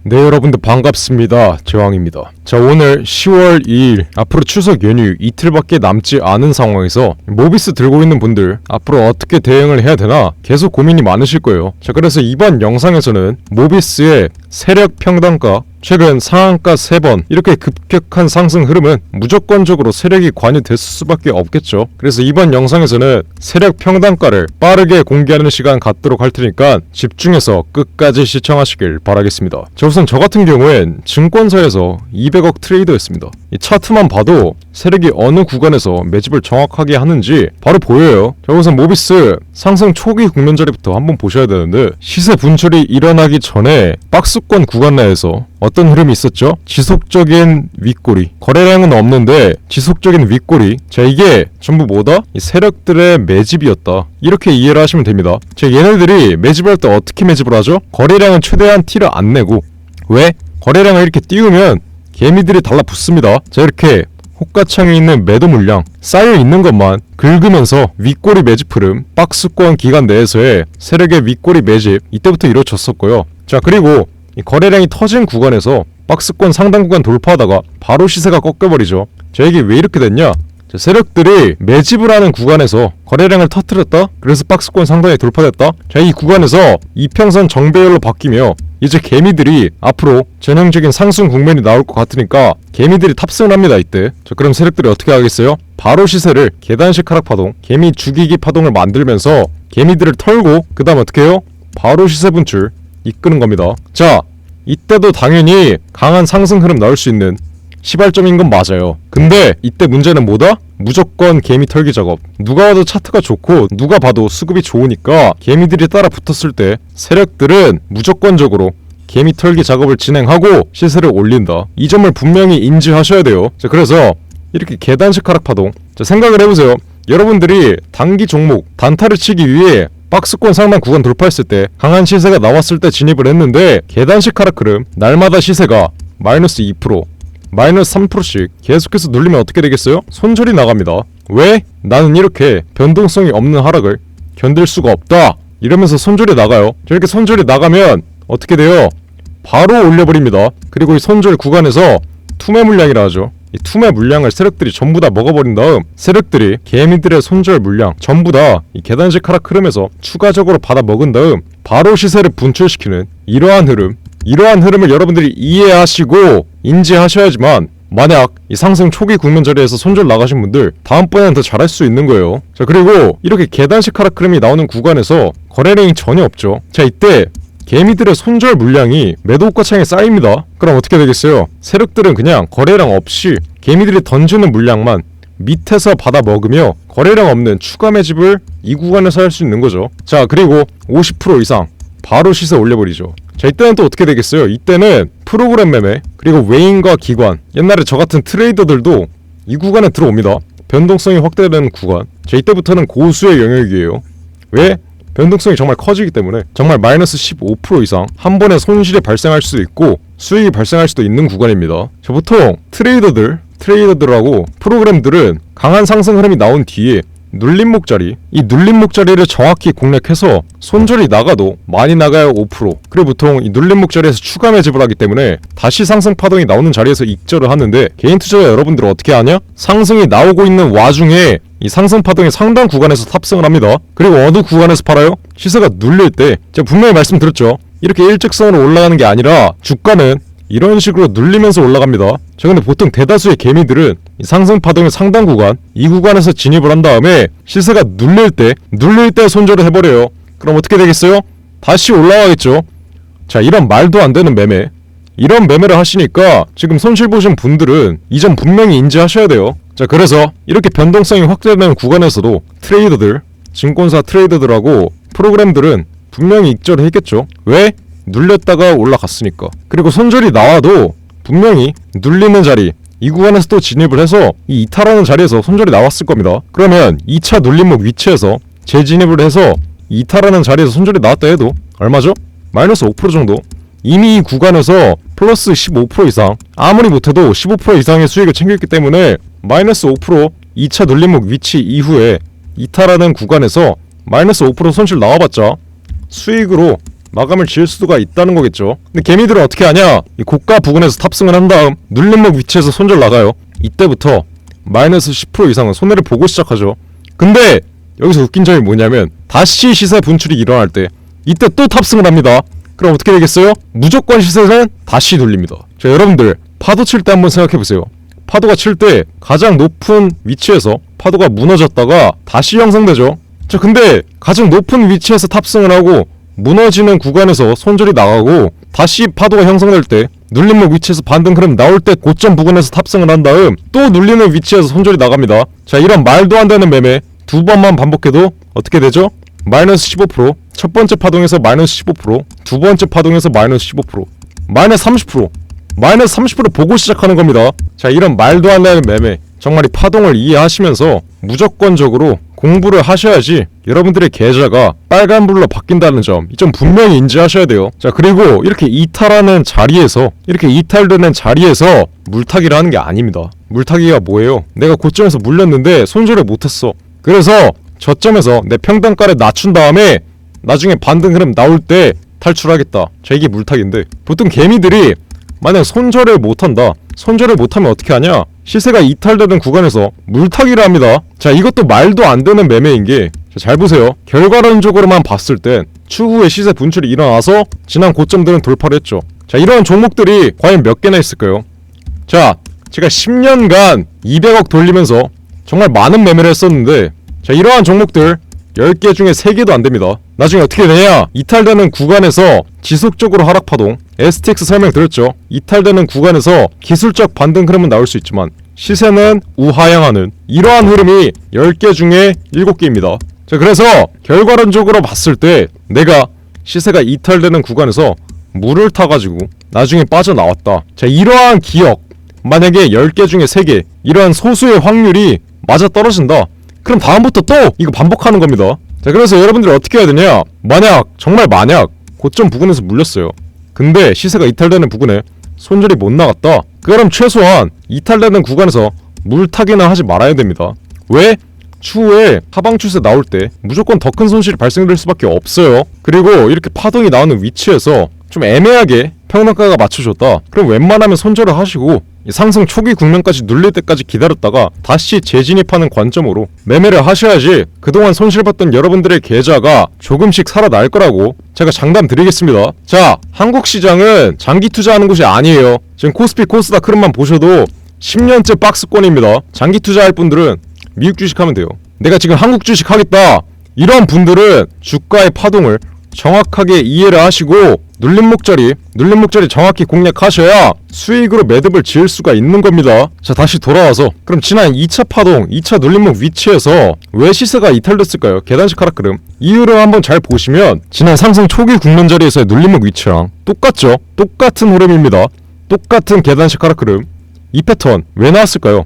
네, 여러분들 반갑습니다. 제왕입니다. 자, 오늘 10월 2일 앞으로 추석 연휴 이틀밖에 남지 않은 상황에서 모비스 들고 있는 분들 앞으로 어떻게 대응을 해야 되나 계속 고민이 많으실 거예요. 자, 그래서 이번 영상에서는 모비스의 세력 평단가, 최근 상한가 3번 이렇게 급격한 상승 흐름은 무조건적으로 세력이 관여됐을 수밖에 없겠죠. 그래서 이번 영상에서는 세력 평단가를 빠르게 공개하는 시간 갖도록 할 테니까 집중해서 끝까지 시청하시길 바라겠습니다. 자, 우선 저 같은 경우엔 증권사에서 200억 트레이더였습니다. 이 차트만 봐도 세력이 어느 구간에서 매집을 정확하게 하는지 바로 보여요. 자, 우선 모비스 상승 초기 국면 자리부터 한번 보셔야 되는데, 시세 분출이 일어나기 전에 박스권 구간 내에서 어떤 흐름이 있었죠? 지속적인 윗꼬리, 거래량은 없는데 지속적인 윗꼬리. 자, 이게 전부 뭐다? 이 세력들의 매집이었다, 이렇게 이해를 하시면 됩니다. 자, 얘네들이 매집할 때 어떻게 매집을 하죠? 거래량은 최대한 티를 안 내고, 왜? 거래량을 이렇게 띄우면 개미들이 달라붙습니다. 자, 이렇게 호가창에 있는 매도 물량 쌓여있는 것만 긁으면서 윗꼬리 매집 흐름, 박스권 기간 내에서의 세력의 윗꼬리 매집, 이때부터 이루어졌었고요. 자, 그리고 이 거래량이 터진 구간에서 박스권 상단 구간 돌파하다가 바로 시세가 꺾여버리죠. 자, 이게 왜 이렇게 됐냐? 자, 세력들이 매집을 하는 구간에서 거래량을 터뜨렸다? 그래서 박스권 상단에 돌파됐다? 자, 이 구간에서 이평선 정배열로 바뀌며 이제 개미들이 앞으로 전형적인 상승 국면이 나올 것 같으니까 개미들이 탑승을 합니다, 이때. 자, 그럼 세력들이 어떻게 하겠어요? 바로 시세를 계단식 하락 파동, 개미 죽이기 파동을 만들면서 개미들을 털고 그 다음 어떻게 해요? 바로 시세 분출 이끄는 겁니다. 자, 이때도 당연히 강한 상승 흐름 나올 수 있는 시발점인 건 맞아요. 근데 이때 문제는 뭐다? 무조건 개미 털기 작업. 누가 봐도 차트가 좋고 누가 봐도 수급이 좋으니까 개미들이 따라 붙었을 때 세력들은 무조건적으로 개미 털기 작업을 진행하고 시세를 올린다. 이 점을 분명히 인지하셔야 돼요. 자, 그래서 이렇게 계단식 하락 파동. 자, 생각을 해보세요. 여러분들이 단기 종목 단타를 치기 위해 박스권 상단 구간 돌파했을 때, 강한 시세가 나왔을 때 진입을 했는데 계단식 하락 흐름, 날마다 시세가 마이너스 2%, 마이너스 3%씩 계속해서 눌리면 어떻게 되겠어요? 손절이 나갑니다. 왜? 나는 이렇게 변동성이 없는 하락을 견딜 수가 없다, 이러면서 손절이 나가요. 이렇게 손절이 나가면 어떻게 돼요? 바로 올려버립니다. 그리고 이 손절 구간에서 투매 물량이라 하죠. 이 투매 물량을 세력들이 전부 다 먹어버린 다음 세력들이 개미들의 손절 물량 전부 다 이 계단식 하락 흐름에서 추가적으로 받아 먹은 다음 바로 시세를 분출시키는 이러한 흐름을 여러분들이 이해하시고 인지하셔야지만, 만약 이 상승 초기 국면 자리에서 손절 나가신 분들 다음번에는 더 잘할 수 있는 거예요. 자, 그리고 이렇게 계단식 하락 흐름이 나오는 구간에서 거래량이 전혀 없죠. 자, 이때 개미들의 손절 물량이 매도 호가창에 쌓입니다. 그럼 어떻게 되겠어요? 세력들은 그냥 거래량 없이 개미들이 던지는 물량만 밑에서 받아 먹으며 거래량 없는 추가 매집을 이 구간에서 할 수 있는 거죠. 자, 그리고 50% 이상 바로 시세 올려버리죠. 자, 이때는 또 어떻게 되겠어요? 이때는 프로그램 매매, 그리고 외인과 기관, 옛날에 저 같은 트레이더들도 이 구간에 들어옵니다. 변동성이 확대되는 구간. 자, 이때부터는 고수의 영역이에요. 왜? 변동성이 정말 커지기 때문에 정말 마이너스 15% 이상 한 번에 손실이 발생할 수도 있고 수익이 발생할 수도 있는 구간입니다. 자, 보통 트레이더들하고 프로그램들은 강한 상승 흐름이 나온 뒤에 눌림목 자리, 이 눌림목 자리를 정확히 공략해서 손절이 나가도 많이 나가야 5%, 그리고 보통 이 눌림목 자리에서 추가 매집을 하기 때문에 다시 상승 파동이 나오는 자리에서 익절을 하는데, 개인 투자자 여러분들은 어떻게 하냐? 상승이 나오고 있는 와중에 이 상승 파동의 상단 구간에서 탑승을 합니다. 그리고 어느 구간에서 팔아요? 시세가 눌릴 때. 제가 분명히 말씀드렸죠. 이렇게 일직선으로 올라가는 게 아니라 주가는 이런 식으로 눌리면서 올라갑니다. 자, 근데 보통 대다수의 개미들은 이 상승 파동의 상단 구간, 이 구간에서 진입을 한 다음에 시세가 눌릴 때 손절을 해버려요. 그럼 어떻게 되겠어요? 다시 올라가겠죠. 자, 이런 말도 안 되는 매매, 이런 매매를 하시니까 지금 손실 보신 분들은 이 점 분명히 인지하셔야 돼요. 자, 그래서 이렇게 변동성이 확대되는 구간에서도 트레이더들, 증권사 트레이더들하고 프로그램들은 분명히 익절을 했겠죠. 왜? 눌렸다가 올라갔으니까. 그리고 손절이 나와도 분명히 눌리는 자리, 이 구간에서 또 진입을 해서 이 이탈하는 자리에서 손절이 나왔을 겁니다. 그러면 2차 눌림목 위치에서 재진입을 해서 이탈하는 자리에서 손절이 나왔다 해도 얼마죠? 마이너스 5% 정도. 이미 이 구간에서 플러스 15% 이상, 아무리 못해도 15% 이상의 수익을 챙겼기 때문에 마이너스 5% 2차 눌림목 위치 이후에 이탈하는 구간에서 마이너스 5% 손실 나와봤자 수익으로 마감을 지을 수가 있다는 거겠죠. 근데 개미들은 어떻게 하냐? 이 고가 부근에서 탑승을 한 다음 눌림목 위치에서 손절 나가요. 이때부터 마이너스 10% 이상은 손해를 보고 시작하죠. 근데 여기서 웃긴 점이 뭐냐면 다시 시세 분출이 일어날 때 이때 또 탑승을 합니다. 그럼 어떻게 되겠어요? 무조건 시세는 다시 눌립니다. 자, 여러분들 파도 칠 때 한번 생각해보세요. 파도가 칠 때 가장 높은 위치에서 파도가 무너졌다가 다시 형성되죠. 자, 근데 가장 높은 위치에서 탑승을 하고 무너지는 구간에서 손절이 나가고 다시 파도가 형성될 때 눌림목 위치에서 반등 흐름 나올 때 고점 부근에서 탑승을 한 다음 또 눌리는 위치에서 손절이 나갑니다. 자, 이런 말도 안 되는 매매 두 번만 반복해도 어떻게 되죠? 마이너스 15%, 첫 번째 파동에서 마이너스 15%, 두 번째 파동에서 마이너스 15%, 마이너스 30%, 마이너스 30% 보고 시작하는 겁니다. 자, 이런 말도 안 되는 매매 정말 이 파동을 이해하시면서 무조건적으로 공부를 하셔야지 여러분들의 계좌가 빨간불로 바뀐다는 점, 이 점 분명히 인지하셔야 돼요. 자, 그리고 이렇게 이탈하는 자리에서, 이렇게 이탈되는 자리에서 물타기를 하는 게 아닙니다. 물타기가 뭐예요? 내가 고점에서 물렸는데 손절을 못했어. 그래서 저점에서 내 평단가를 낮춘 다음에 나중에 반등 흐름 나올 때 탈출하겠다. 자, 이게 물타기인데 보통 개미들이 만약 손절을 못한다. 손절을 못하면 어떻게 하냐? 시세가 이탈되는 구간에서 물타기를 합니다. 자, 이것도 말도 안 되는 매매인 게, 잘 보세요. 결과론적으로만 봤을 땐 추후에 시세 분출이 일어나서 지난 고점들은 돌파를 했죠. 자, 이런 종목들이 과연 몇 개나 있을까요? 자, 제가 10년간 200억 돌리면서 정말 많은 매매를 했었는데, 자, 이러한 종목들 10개 중에 3개도 안 됩니다. 나중에 어떻게 되냐? 이탈되는 구간에서 지속적으로 하락파동, STX 설명드렸죠. 이탈되는 구간에서 기술적 반등 흐름은 나올 수 있지만 시세는 우하향하는 이러한 흐름이 10개 중에 7개입니다. 자, 그래서 결과론적으로 봤을 때 내가 시세가 이탈되는 구간에서 물을 타가지고 나중에 빠져나왔다. 자, 이러한 기억, 만약에 10개 중에 3개, 이러한 소수의 확률이 맞아 떨어진다. 그럼 다음부터 또 이거 반복하는 겁니다. 자, 그래서 여러분들이 어떻게 해야 되냐? 정말 만약 고점 부근에서 물렸어요. 근데 시세가 이탈되는 부근에 손절이 못 나갔다. 그럼 최소한 이탈되는 구간에서 물타기나 하지 말아야 됩니다. 왜? 추후에 하방 추세 나올 때 무조건 더 큰 손실이 발생될 수밖에 없어요. 그리고 이렇게 파동이 나오는 위치에서 좀 애매하게 평단가가 맞춰졌다. 그럼 웬만하면 손절을 하시고 상승 초기 국면까지 눌릴 때까지 기다렸다가 다시 재진입하는 관점으로 매매를 하셔야지 그동안 손실봤던 여러분들의 계좌가 조금씩 살아날 거라고 제가 장담 드리겠습니다. 자, 한국 시장은 장기 투자하는 곳이 아니에요. 지금 코스피 코스닥 흐름만 보셔도 10년째 박스권입니다. 장기 투자할 분들은 미국 주식 하면 돼요. 내가 지금 한국 주식 하겠다, 이런 분들은 주가의 파동을 정확하게 이해를 하시고 눌림목 자리 정확히 공략하셔야 수익으로 매듭을 지을 수가 있는 겁니다. 자, 다시 돌아와서 그럼 지난 2차 파동, 2차 눌림목 위치에서 왜 시세가 이탈됐을까요? 계단식 하락 흐름. 이 흐름 한번 잘 보시면 지난 상승 초기 국면 자리에서의 눌림목 위치랑 똑같죠? 똑같은 흐름입니다. 똑같은 계단식 하락 흐름. 이 패턴 왜 나왔을까요?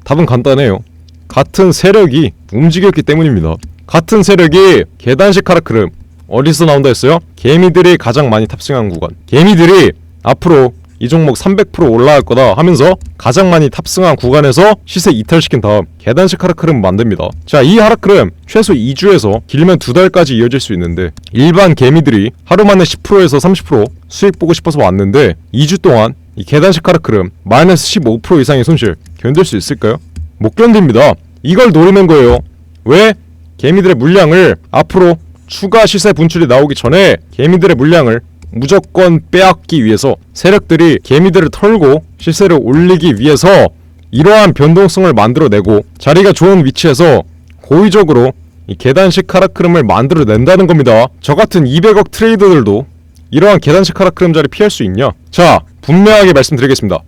답은 간단해요. 같은 세력이 움직였기 때문입니다. 같은 세력이 계단식 하락 흐름 어디서 나온다 했어요? 개미들이 가장 많이 탑승한 구간. 개미들이 앞으로 이 종목 300% 올라갈 거다 하면서 가장 많이 탑승한 구간에서 시세 이탈시킨 다음 계단식 하락 흐름 만듭니다. 자, 이 하락 흐름 최소 2주에서 길면 2달까지 이어질 수 있는데 일반 개미들이 하루 만에 10%에서 30% 수익 보고 싶어서 왔는데 2주 동안 이 계단식 하락 흐름 마이너스 15% 이상의 손실 견딜 수 있을까요? 못 견딥니다. 이걸 노리는 거예요. 왜? 개미들의 물량을 앞으로 추가 시세 분출이 나오기 전에 개미들의 물량을 무조건 빼앗기 위해서 세력들이 개미들을 털고 시세를 올리기 위해서 이러한 변동성을 만들어내고 자리가 좋은 위치에서 고의적으로 이 계단식 하락 흐름을 만들어낸다는 겁니다. 저 같은 200억 트레이더들도 이러한 계단식 하락 흐름 자리 피할 수 있냐? 자, 분명하게 말씀드리겠습니다.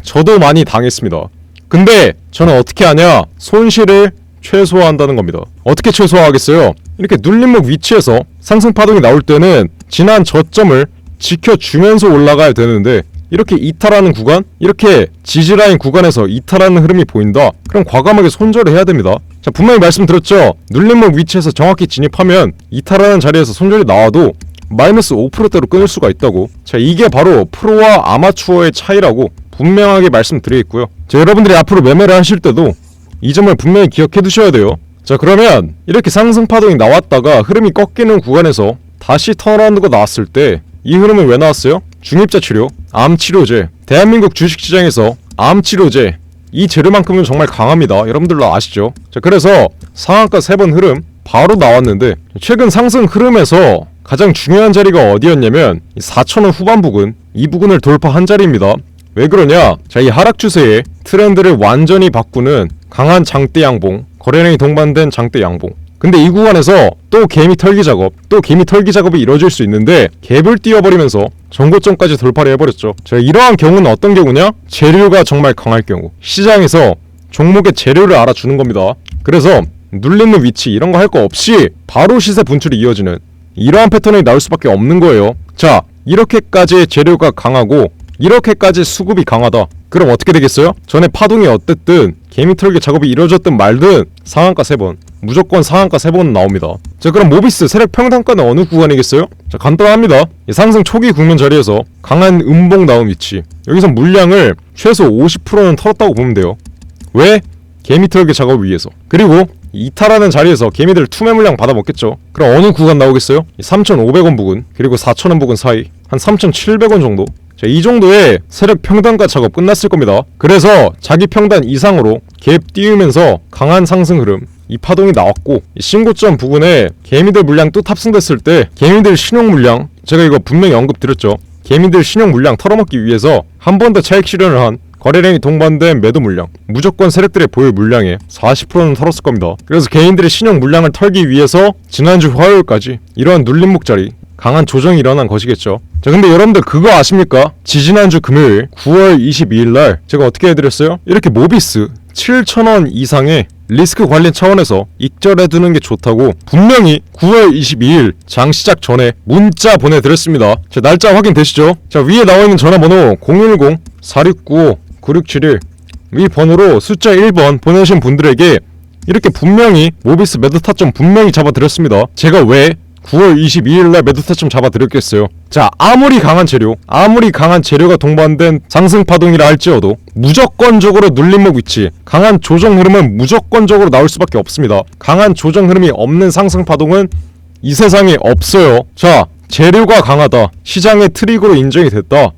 저도 많이 당했습니다. 근데 저는 어떻게 하냐? 손실을 최소화한다는 겁니다. 어떻게 최소화하겠어요? 이렇게 눌림목 위치에서 상승 파동이 나올 때는 지난 저점을 지켜주면서 올라가야 되는데 이렇게 이탈하는 구간, 이렇게 지지라인 구간에서 이탈하는 흐름이 보인다. 그럼 과감하게 손절을 해야 됩니다. 자, 분명히 말씀드렸죠. 눌림목 위치에서 정확히 진입하면 이탈하는 자리에서 손절이 나와도 마이너스 5%대로 끊을 수가 있다고. 자, 이게 바로 프로와 아마추어의 차이라고 분명하게 말씀드리겠고요. 자, 여러분들이 앞으로 매매를 하실 때도 이 점을 분명히 기억해 두셔야 돼요. 자, 그러면 이렇게 상승 파동이 나왔다가 흐름이 꺾이는 구간에서 다시 턴어라운드가 나왔을 때 이 흐름은 왜 나왔어요? 중입자 치료, 암치료제. 대한민국 주식시장에서 암치료제 이 재료만큼은 정말 강합니다. 여러분들도 아시죠? 자, 그래서 상한가 3번 흐름 바로 나왔는데 최근 상승 흐름에서 가장 중요한 자리가 어디였냐면 4,000원 후반 부근, 이 부근을 돌파한 자리입니다. 왜 그러냐? 자, 이 하락 추세의 트렌드를 완전히 바꾸는 강한 장대 양봉, 거래량이 동반된 장대 양봉. 근데 이 구간에서 또 개미 털기 작업이 이루어질 수 있는데 갭을 띄워버리면서 전고점까지 돌파를 해버렸죠. 자, 이러한 경우는 어떤 경우냐? 재료가 정말 강할 경우, 시장에서 종목의 재료를 알아주는 겁니다. 그래서 눌리는 위치 이런 거 할 거 없이 바로 시세 분출이 이어지는 이러한 패턴이 나올 수밖에 없는 거예요. 자, 이렇게까지 재료가 강하고 이렇게까지 수급이 강하다. 그럼 어떻게 되겠어요? 전에 파동이 어땠든 개미 털기 작업이 이루어졌든 말든 상한가 3번, 무조건 상한가 3번은 나옵니다. 자, 그럼 모비스 세력 평단가는 어느 구간이겠어요? 자, 간단합니다. 상승 초기 국면 자리에서 강한 음봉 나온 위치, 여기서 물량을 최소 50%는 털었다고 보면 돼요. 왜? 개미 털기 작업을 위해서. 그리고 이탈하는 자리에서 개미들 투매 물량 받아먹겠죠. 그럼 어느 구간 나오겠어요? 3,500원 부근, 그리고 4,000원 부근 사이 한 3,700원 정도? 자, 이 정도의 세력 평단가 작업 끝났을 겁니다. 그래서 자기 평단 이상으로 갭 띄우면서 강한 상승 흐름, 이 파동이 나왔고, 이 신고점 부근에 개미들 물량 또 탑승됐을 때 개미들 신용 물량, 제가 이거 분명히 언급드렸죠. 개미들 신용 물량 털어먹기 위해서 한 번 더 차익 실현을 한 거래량이 동반된 매도 물량, 무조건 세력들의 보유 물량의 40%는 털었을 겁니다. 그래서 개인들의 신용 물량을 털기 위해서 지난주 화요일까지 이러한 눌림목 자리, 강한 조정이 일어난 것이겠죠. 자, 근데 여러분들 그거 아십니까? 지지난주 금요일 9월 22일날 제가 어떻게 해드렸어요? 이렇게 모비스 7,000원 이상의 리스크 관리 차원에서 익절해두는 게 좋다고 분명히 9월 22일 장 시작 전에 문자 보내드렸습니다. 자, 날짜 확인되시죠? 자, 위에 나와있는 전화번호 010-4695-9671 이 번호로 숫자 1번 보내신 분들에게 이렇게 분명히 모비스 매도 타점 분명히 잡아드렸습니다. 제가 왜 9월 22일날 매도 타점 잡아드렸겠어요. 자, 아무리 강한 재료가 동반된 상승 파동이라 할지어도 무조건적으로 눌림목 위치, 강한 조정 흐름은 무조건적으로 나올 수밖에 없습니다. 강한 조정 흐름이 없는 상승 파동은 이 세상에 없어요. 자, 재료가 강하다, 시장의 트릭으로 인정이 됐다,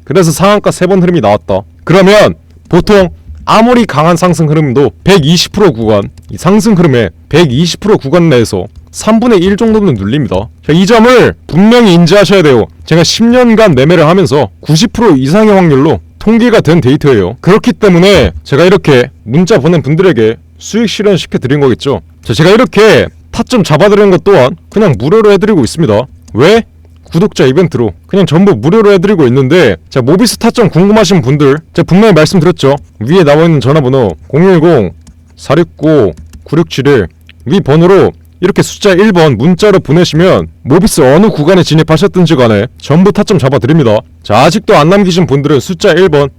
그래서 상한가 3번 흐름이 나왔다. 그러면 보통 아무리 강한 상승 흐름도 120% 구간, 이 상승 흐름의 120% 구간 내에서 3분의 1 정도는 눌립니다. 자, 이 점을 분명히 인지하셔야 돼요. 제가 10년간 매매를 하면서 90% 이상의 확률로 통계가 된 데이터예요. 그렇기 때문에 제가 이렇게 문자 보낸 분들에게 수익 실현 시켜드린 거겠죠. 자, 제가 이렇게 타점 잡아드리는 것 또한 그냥 무료로 해드리고 있습니다. 왜? 구독자 이벤트로 그냥 전부 무료로 해드리고 있는데, 자, 모비스 타점 궁금하신 분들 제가 분명히 말씀드렸죠. 위에 나와있는 전화번호 010-469-9671 위 번호로 이렇게 숫자 1번 문자로 보내시면 모비스 어느 구간에 진입하셨든지 간에 전부 타점 잡아드립니다. 자, 아직도 안 남기신 분들은 숫자 1번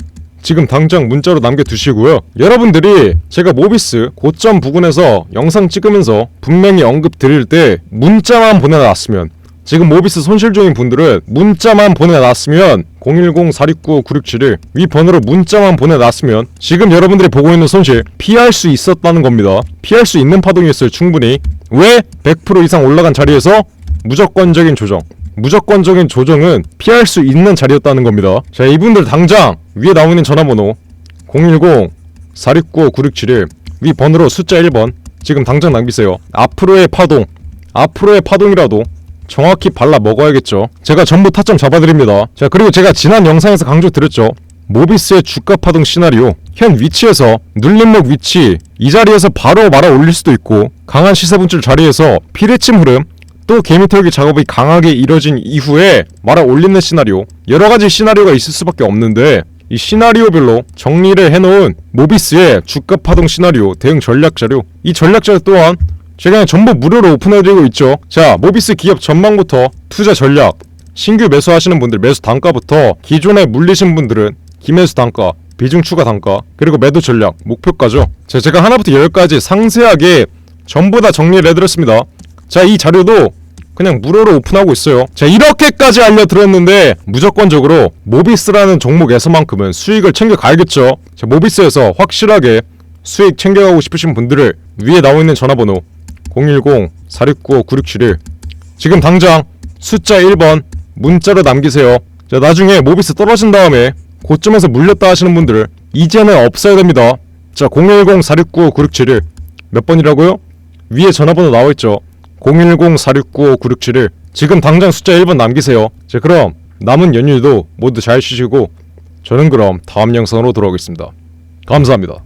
지금 당장 문자로 남겨두시고요. 여러분들이 제가 모비스 고점 부근에서 영상 찍으면서 분명히 언급 드릴 때 문자만 보내놨으면, 지금 모비스 손실 중인 분들은 문자만 보내놨으면 010-469-9671 위 번호로 문자만 보내놨으면 지금 여러분들이 보고 있는 손실 피할 수 있었다는 겁니다. 피할 수 있는 파동이었어요, 충분히. 왜? 100% 이상 올라간 자리에서 무조건적인 조정은 피할 수 있는 자리였다는 겁니다. 자, 이분들 당장 위에 나오는 전화번호 010-469-9671 위 번호로 숫자 1번 지금 당장 남기세요. 앞으로의 파동이라도 정확히 발라 먹어야겠죠. 제가 전부 타점 잡아드립니다. 자, 그리고 제가 지난 영상에서 강조드렸죠. 모비스의 주가 파동 시나리오, 현 위치에서 눌림목 위치 이 자리에서 바로 말아 올릴 수도 있고, 강한 시세 분출 자리에서 피레침 흐름, 또 개미 털기 작업이 강하게 이뤄진 이후에 말아 올리는 시나리오, 여러가지 시나리오가 있을 수밖에 없는데, 이 시나리오별로 정리를 해놓은 모비스의 주가 파동 시나리오 대응 전략 자료, 이 전략 자료 또한 제가 그냥 전부 무료로 오픈해드리고 있죠. 자, 모비스 기업 전망부터 투자 전략, 신규 매수하시는 분들 매수 단가부터 기존에 물리신 분들은 기매수 단가, 비중 추가 단가, 그리고 매도 전략, 목표가죠. 자, 제가 하나부터 10까지 상세하게 전부 다 정리를 해드렸습니다. 자, 이 자료도 그냥 무료로 오픈하고 있어요. 자, 이렇게까지 알려드렸는데 무조건적으로 모비스라는 종목에서만큼은 수익을 챙겨가야겠죠. 자, 모비스에서 확실하게 수익 챙겨가고 싶으신 분들을 위에 나와있는 전화번호 010-469-9671 지금 당장 숫자 1번 문자로 남기세요. 자, 나중에 모비스 떨어진 다음에 고점에서 물렸다 하시는 분들 이제는 없어야 됩니다. 자, 010-469-9671 몇 번이라고요? 위에 전화번호 나와있죠. 010-469-9671 지금 당장 숫자 1번 남기세요. 자, 그럼 남은 연휴도 모두 잘 쉬시고 저는 그럼 다음 영상으로 돌아오겠습니다. 감사합니다.